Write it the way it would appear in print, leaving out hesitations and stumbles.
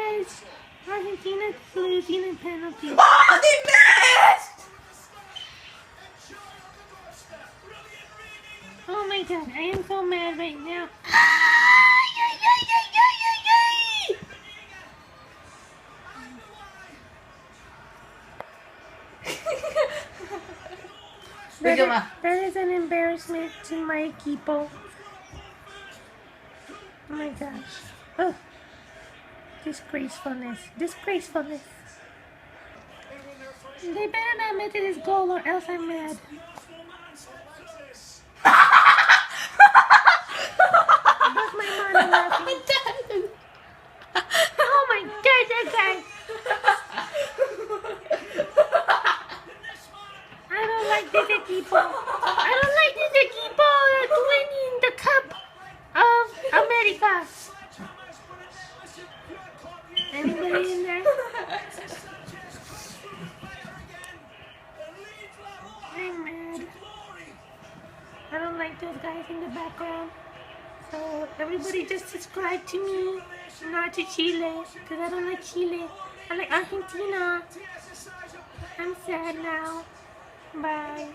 guys, Argentina's losing in penalties. Oh, they missed! Oh my god, I am so mad right now. That is an embarrassment to my people. Oh my gosh. Oh. Disgracefulness. Disgracefulness. They better not make it this goal or else I'm mad. Where's my mom laughing? Oh my god, that guy. I don't like this equipo. I don't like this equipo that's winning the Cup of America. Anybody in there? I'm mad. I don't like those guys in the background. So everybody just subscribe to me, not to Chile, because I don't like Chile. I like Argentina. I'm sad now. Bye.